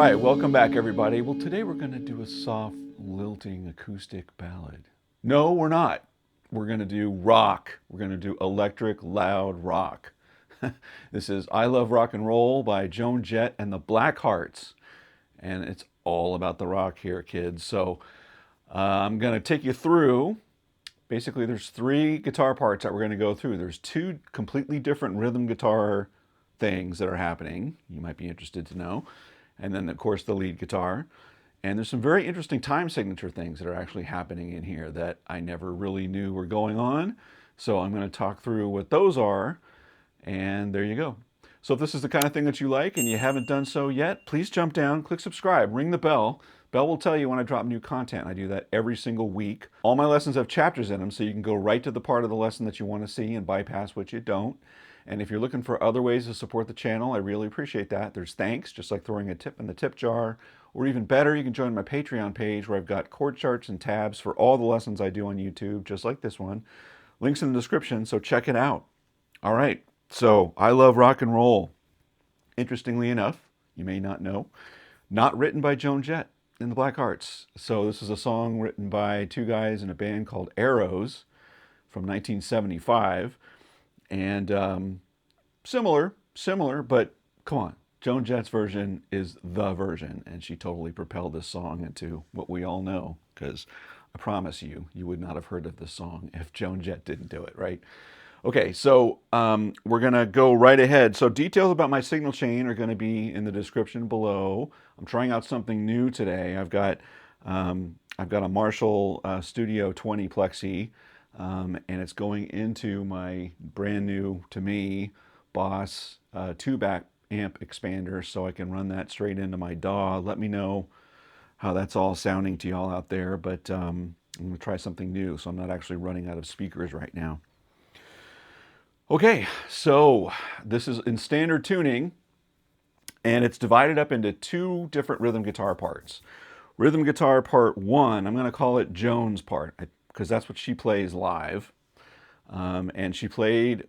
right, welcome back everybody. Well, today we're going to do a soft, lilting acoustic ballad. No, we're not. We're going to do rock. We're going to do electric, loud rock. This is I Love Rock and Roll by Joan Jett and the Blackhearts. And it's all about the rock here, kids. So I'm going to take you through. Basically, there's 3 guitar parts that we're going to go through. There's 2 completely different rhythm guitar things that are happening. You might be interested to know. And then, of course, the lead guitar. And there's some very interesting time signature things that are actually happening in here that I never really knew were going on. So I'm going to talk through what those are. And there you go. So if this is the kind of thing that you like and you haven't done so yet, please jump down, click subscribe, ring the bell. Bell will tell you when I drop new content. I do that every single week. All my lessons have chapters in them, so you can go right to the part of the lesson that you want to see and bypass what you don't. And if you're looking for other ways to support the channel, I really appreciate that. There's thanks, just like throwing a tip in the tip jar. Or even better, you can join my Patreon page where I've got chord charts and tabs for all the lessons I do on YouTube, just like this one. Links in the description, so check it out. All right, so I Love Rock and Roll. Interestingly enough, you may not know, not written by Joan Jett in the Blackhearts. So this is a song written by 2 guys in a band called Arrows from 1975. And similar, but come on. Joan Jett's version is the version, and she totally propelled this song into what we all know, because I promise you, you would not have heard of this song if Joan Jett didn't do it, right? Okay, so we're going to go right ahead. So details about my signal chain are going to be in the description below. I'm trying out something new today. I've got a Marshall Studio 20 Plexi, and it's going into my brand new, to me, Boss 2-back amp expander, so I can run that straight into my DAW. Let me know how that's all sounding to y'all out there, but I'm going to try something new, so I'm not actually running out of speakers right now. Okay, so this is in standard tuning, and it's divided up into 2 different rhythm guitar parts. Rhythm guitar part 1, I'm going to call it Joan's part, because that's what she plays live. And she played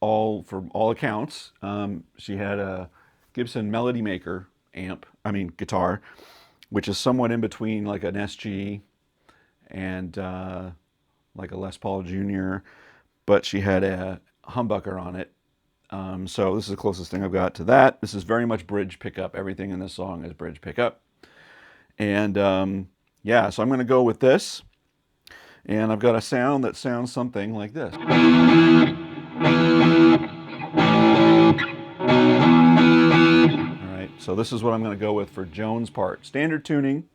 for all accounts. She had a Gibson Melody Maker guitar, which is somewhat in between like an SG and like a Les Paul Jr., but she had a humbucker on it. So this is the closest thing I've got to that. This is very much bridge pickup. Everything in this song is bridge pickup. And yeah, so I'm going to go with this. And I've got a sound that sounds something like this. All right, so this is what I'm going to go with for Joan's part. Standard tuning.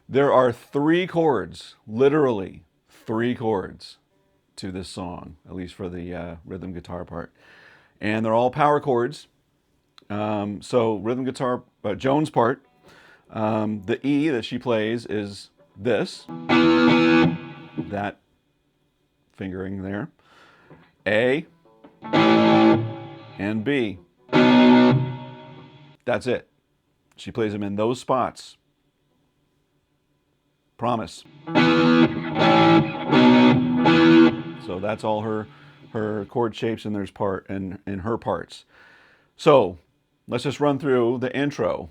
There are 3 chords, literally 3 chords to this song, at least for the rhythm guitar part. And they're all power chords. So rhythm guitar, Joan's part, the E that she plays is this, that fingering there, A and B. That's it. She plays them in those spots. Promise. So that's all her chord shapes and and her parts. So let's just run through the intro.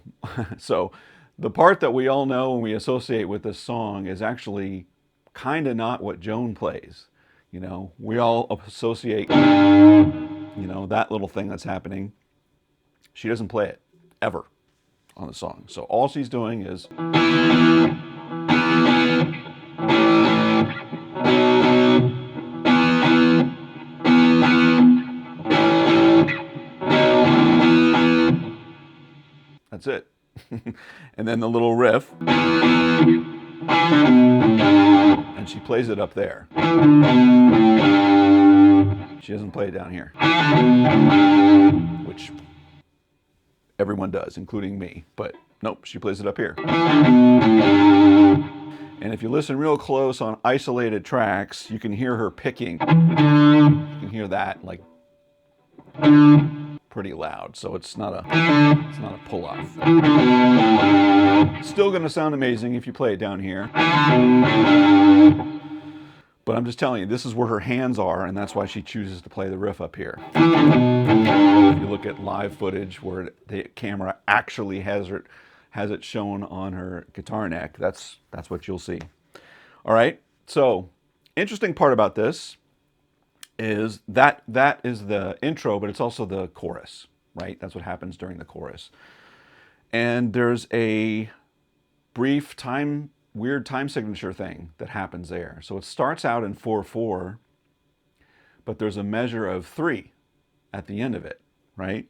So the part that we all know and we associate with this song is actually kind of not what Joan plays. You know, we all associate, you know, that little thing that's happening. She doesn't play it ever on the song. So all she's doing is that's it. And then the little riff, and she plays it up there. She doesn't play it down here, which everyone does, including me, but nope, she plays it up here. And if you listen real close on isolated tracks, you can hear her picking. You can hear that like pretty loud, so it's not a pull-off. Still going to sound amazing if you play it down here. But I'm just telling you, this is where her hands are, and that's why she chooses to play the riff up here. If you look at live footage where the camera actually has has it shown on her guitar neck. That's what you'll see. All right, so interesting part about this is that is the intro, but it's also the chorus, right? That's what happens during the chorus. And there's a brief weird time signature thing that happens there. So it starts out in 4/4, but there's a measure of 3 at the end of it, right?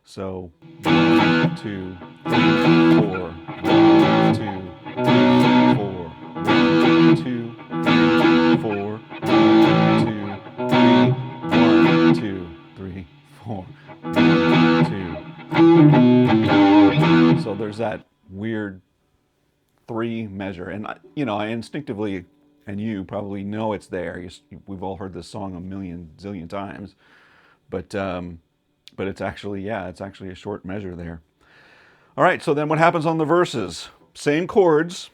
So 1, 2, 3, 4, 1, 2, 3, 4, 1, 2, 3, 4, 1, 2, 3, 4, 1, 2. So there's that weird 3 measure, and I instinctively, and you probably know it's there. We've all heard this song a million zillion times, but it's actually it's actually a short measure there. All right, so then what happens on the verses? Same chords.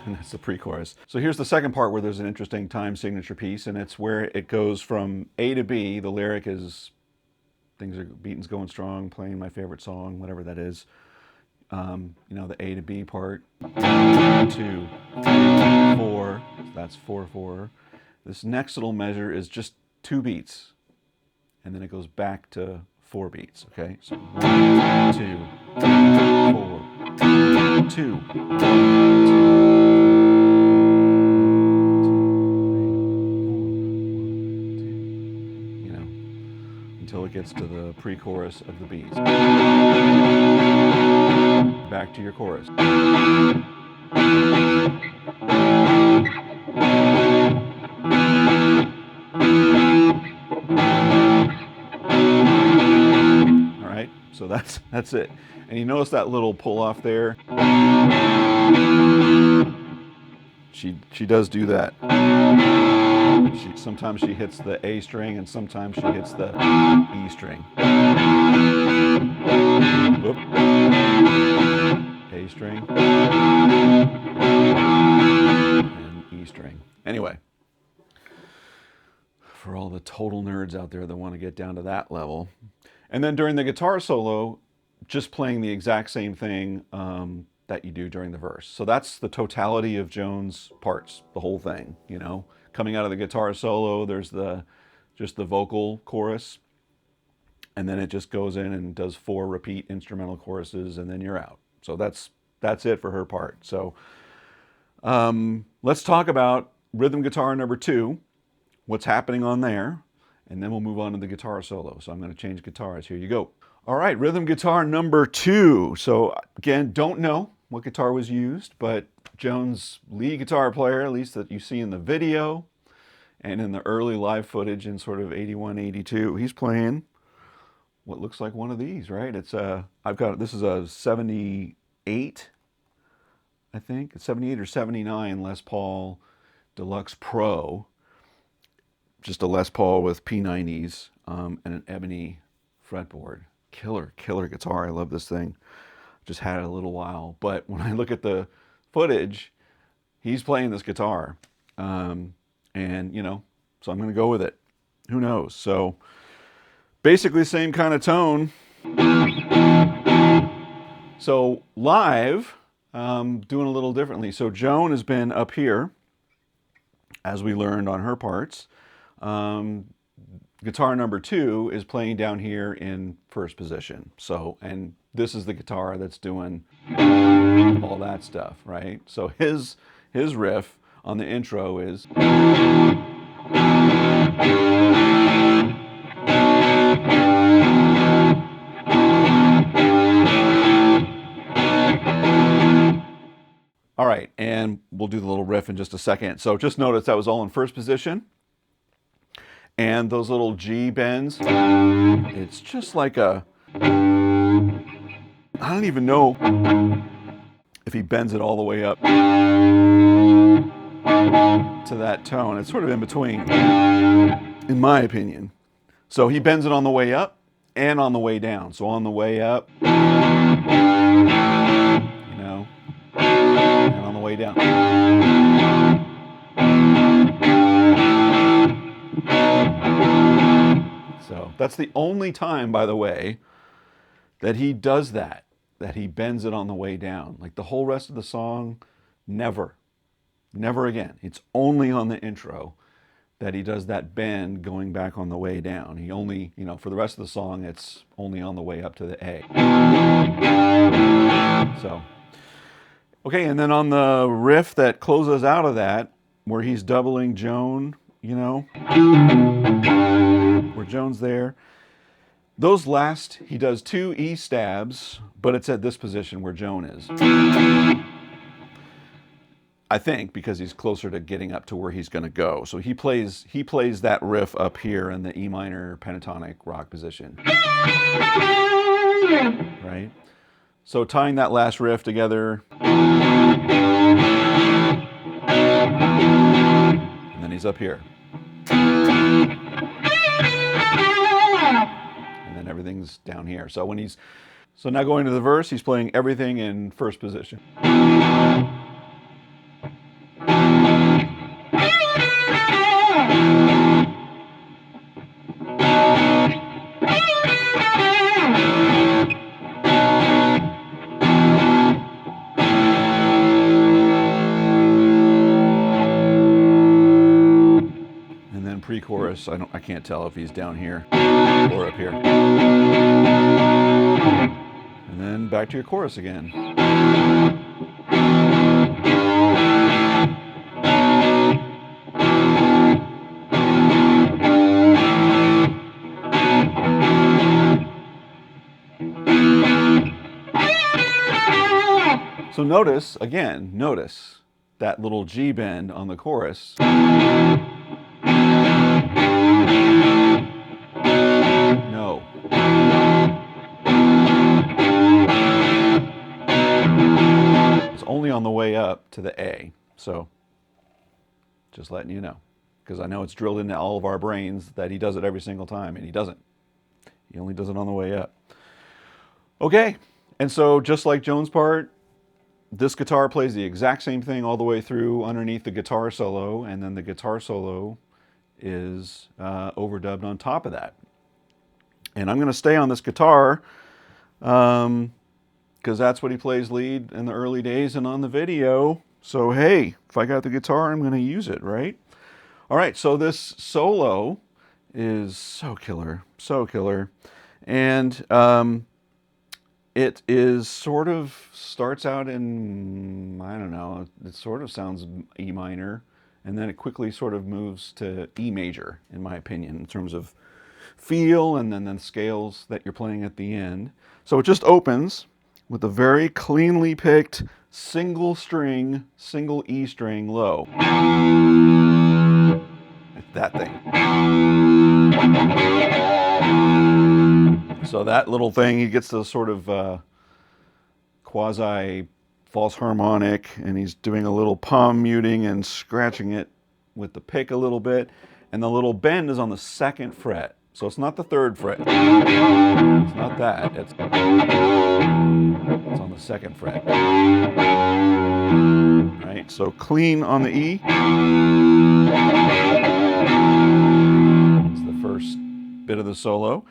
That's the pre-chorus. So here's the second part where there's an interesting time signature piece, and it's where it goes from A to B. The lyric is, beating's going strong, playing my favorite song, whatever that is. The A to B part. 2, 3, 4. That's 4/4. This next little measure is just 2 beats, and then it goes back to 4 beats. Okay, so 1, 2, 4, 2. Until it gets to the pre-chorus of the beats. Back to your chorus. All right, so that's it. And you notice that little pull off there? She does do that. Sometimes she hits the A string, and sometimes she hits the E string. Whoop. A string and E string. Anyway, for all the total nerds out there that want to get down to that level. And then during the guitar solo, just playing the exact same thing that you do during the verse. So that's the totality of Joan's parts, the whole thing, Coming out of the guitar solo, there's just the vocal chorus, and then it just goes in and does 4 repeat instrumental choruses, and then you're out. So that's it for her part. So let's talk about rhythm guitar number 2, what's happening on there, and then we'll move on to the guitar solo. So I'm going to change guitars. Here you go. All right, rhythm guitar number 2. So again, don't know what guitar was used, but Joan's lead guitar player, at least that you see in the video and in the early live footage in sort of 81, 82, he's playing what looks like one of these, right? It's this is a 78, I think. It's 78 or 79 Les Paul Deluxe Pro. Just a Les Paul with P90s and an ebony fretboard. Killer guitar. I love this thing. Just had it a little while. But when I look at the footage, he's playing this guitar. So I'm going to go with it. Who knows? So basically same kind of tone. So live, doing a little differently. So Joan has been up here, as we learned on her parts. Guitar number 2 is playing down here in first position. So, and this is the guitar that's doing all that stuff, right? So his riff on the intro is. All right, and we'll do the little riff in just a second. So just notice that was all in first position. And those little G bends, it's just like I don't even know if he bends it all the way up to that tone. It's sort of in between, in my opinion. So he bends it on the way up and on the way down. So on the way up, you know, and on the way down. So that's the only time, by the way, that he does that he bends it on the way down. Like the whole rest of the song, never again. It's only on the intro that he does that bend going back on the way down. He only, you know, for the rest of the song, it's only on the way up to the A. So, okay, and then on the riff that closes out of that, where he's doubling Joan, you know, where Joan's there, those last, he does 2 E stabs, but it's at this position where Joan is. I think because he's closer to getting up to where he's going to go. So he plays that riff up here in the E minor pentatonic rock position. Right? So tying that last riff together. And then he's up here. And then everything's down here. So now going to the verse, he's playing everything in first position. Pre-chorus, I can't tell if he's down here or up here. And then back to your chorus again. So notice that little G bend on the chorus. No. It's only on the way up to the A. So, just letting you know. Because I know it's drilled into all of our brains that he does it every single time, and he doesn't. He only does it on the way up. Okay, and so just like Joan's part, this guitar plays the exact same thing all the way through underneath the guitar solo, and then the guitar solo is overdubbed on top of that. And I'm going to stay on this guitar because that's what he plays lead in the early days and on the video. So hey, if I got the guitar, I'm going to use it, right? All right, so this solo is so killer. And it is sort of starts out in, I don't know, it sort of sounds E minor, and then it quickly sort of moves to E major, in my opinion, in terms of feel and then the scales that you're playing at the end. So it just opens with a very cleanly picked single E string low. That thing. So that little thing, he gets the sort of quasi false harmonic, and he's doing a little palm muting and scratching it with the pick a little bit, and the little bend is on the 2nd fret. So it's not the 3rd fret. It's not that. It's on the 2nd fret. Right? So clean on the E. It's the first bit of the solo.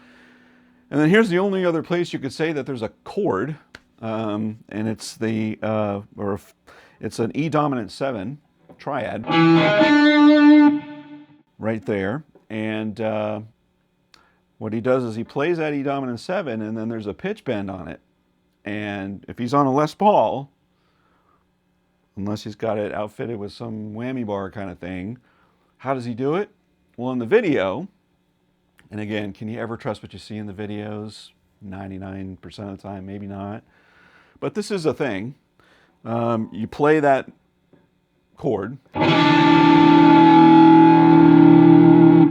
And then here's the only other place you could say that there's a chord, and it's it's an E dominant 7 triad right there. And what he does is he plays that E dominant 7, and then there's a pitch bend on it. And if he's on a Les Paul, unless he's got it outfitted with some whammy bar kind of thing, how does he do it? Well, in the video, and again, can you ever trust what you see in the videos? 99% of the time, maybe not. But this is a thing. You play that chord.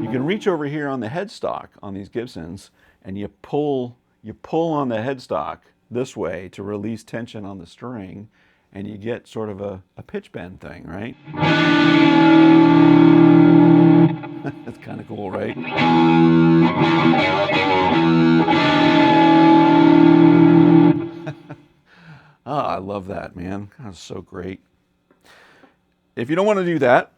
You can reach over here on the headstock on these Gibsons, and you pull on the headstock this way to release tension on the string, and you get sort of a pitch bend thing, right? That's kind of cool, right? Ah, I love that, man. That's so great. If you don't want to do that,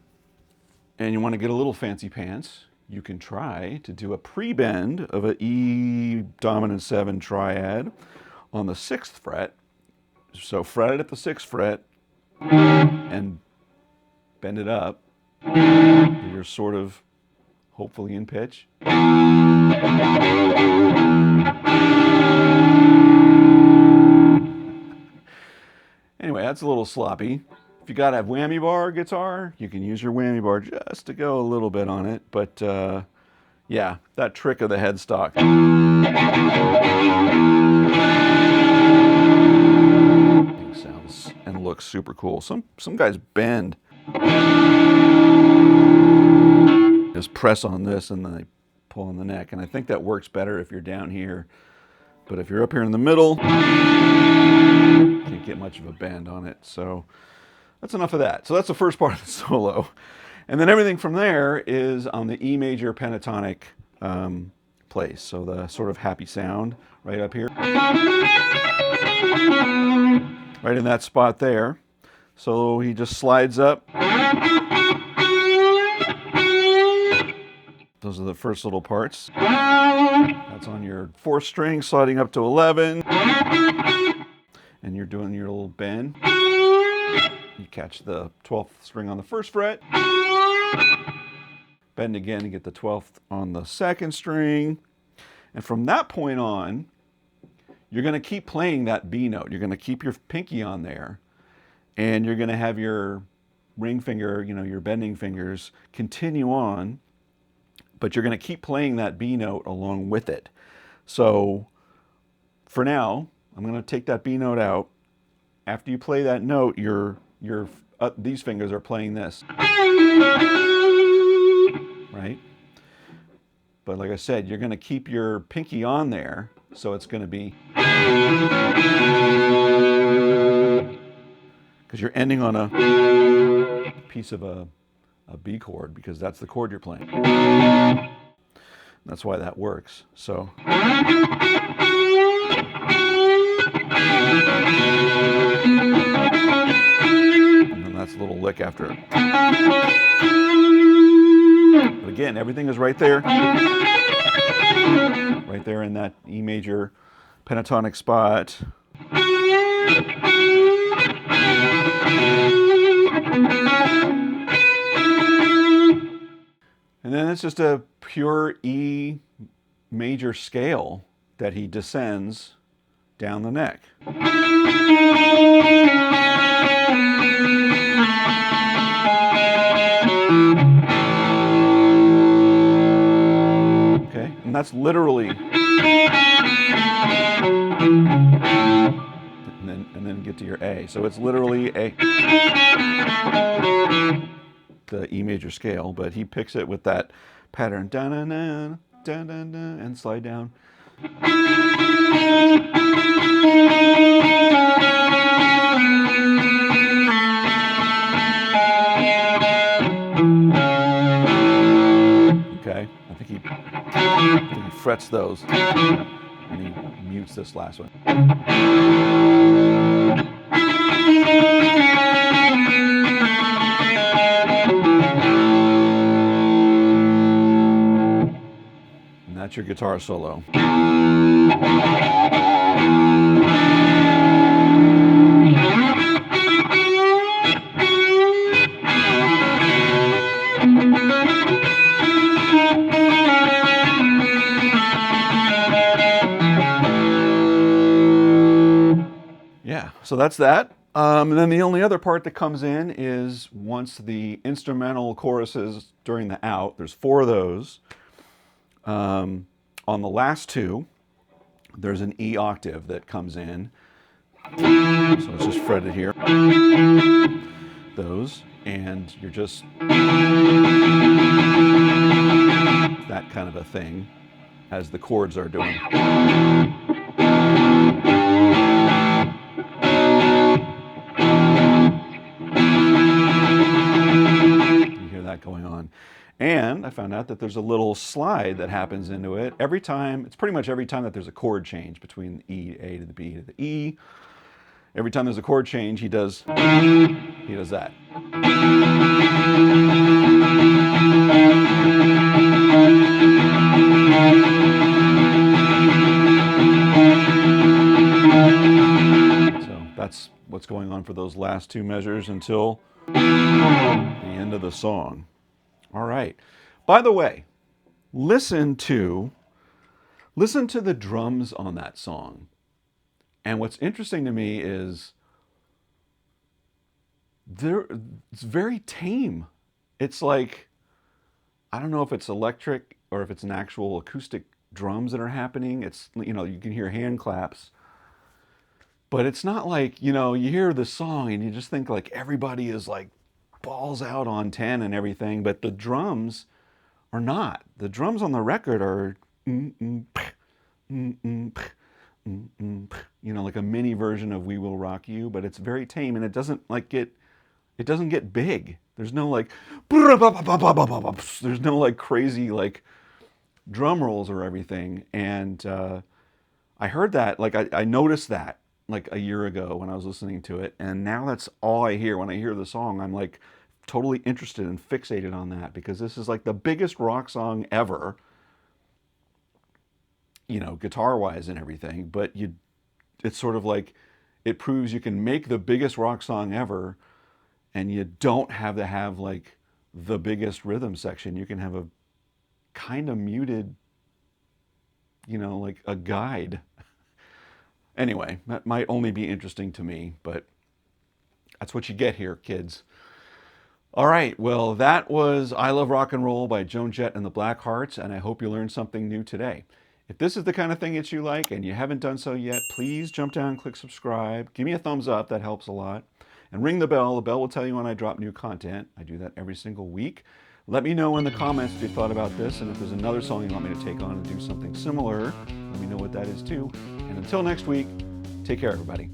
and you want to get a little fancy pants, you can try to do a pre-bend of an E dominant 7 triad on the 6th fret. So fret it at the 6th fret and bend it up. You're sort of hopefully in pitch. Anyway, that's a little sloppy. If you got a whammy bar guitar, you can use your whammy bar just to go a little bit on it. But yeah, that trick of the headstock. Sounds and looks super cool. Some guys bend. Just press on this and then they pull on the neck. And I think that works better if you're down here. But if you're up here in the middle, can't get much of a bend on it. So that's enough of that. So that's the first part of the solo. And then everything from there is on the E major pentatonic place. So the sort of happy sound right up here. Right in that spot there. So he just slides up. Those are the first little parts. That's on your 4th string, sliding up to 11. And you're doing your little bend. You catch the 12th string on the 1st fret. Bend again and get the 12th on the 2nd string. And from that point on, you're going to keep playing that B note. You're going to keep your pinky on there. And you're going to have your ring finger, your bending fingers, continue on. But you're going to keep playing that B note along with it. So for now, I'm going to take that B note out. After you play that note, these fingers are playing this. Right? But like I said, you're going to keep your pinky on there. So it's going to be, because you're ending on a piece of a B chord, because that's the chord you're playing. That's why that works. So. And then that's a little lick after it. But again, everything is right there. Right there in that E major pentatonic spot. And then it's just a pure E major scale that he descends down the neck. Okay, and that's literally, and then get to your A. So it's literally a, the E major scale, but he picks it with that pattern, da-na-na, da-na-na, and slide down. Okay, I think he frets those, and he mutes this last one. And that's your guitar solo. Yeah, so that's that. And then the only other part that comes in is once the instrumental choruses during the out, there's 4 of those. On the last 2, there's an E octave that comes in. So it's just fretted here. Those, and you're just that kind of a thing as the chords are doing. And I found out that there's a little slide that happens into it every time. It's pretty much every time that there's a chord change between the E, A to the B to the E. Every time there's a chord change, he does that. So that's what's going on for those last two measures until the end of the song. All right. By the way, listen to the drums on that song. And what's interesting to me is it's very tame. It's like, I don't know if it's electric or if it's an actual acoustic drums that are happening. It's, you know, you can hear hand claps. But it's not like, you know, you hear the song and you just think like everybody is like balls out on 10 and everything, but the drums are not. The drums on the record are, you know, like a mini version of We Will Rock You, but it's very tame and it doesn't get big. There's no like, there's no like crazy like drum rolls or everything. And I heard that, like I noticed that like a year ago when I was listening to it, and now that's all I hear when I hear the song. I'm like totally interested and fixated on that because this is like the biggest rock song ever, you know, guitar-wise and everything, but it's sort of like it proves you can make the biggest rock song ever and you don't have to have like the biggest rhythm section. You can have a kind of muted, you know, like a guide. Anyway, that might only be interesting to me, but that's what you get here, kids. All right, well, that was I Love Rock and Roll by Joan Jett and the Blackhearts, and I hope you learned something new today. If this is the kind of thing that you like and you haven't done so yet, please jump down, click subscribe, give me a thumbs up, that helps a lot, and ring the bell. The bell will tell you when I drop new content. I do that every single week. Let me know in the comments if you thought about this, and if there's another song you want me to take on and do something similar, let me know what that is too. And until next week, take care, everybody.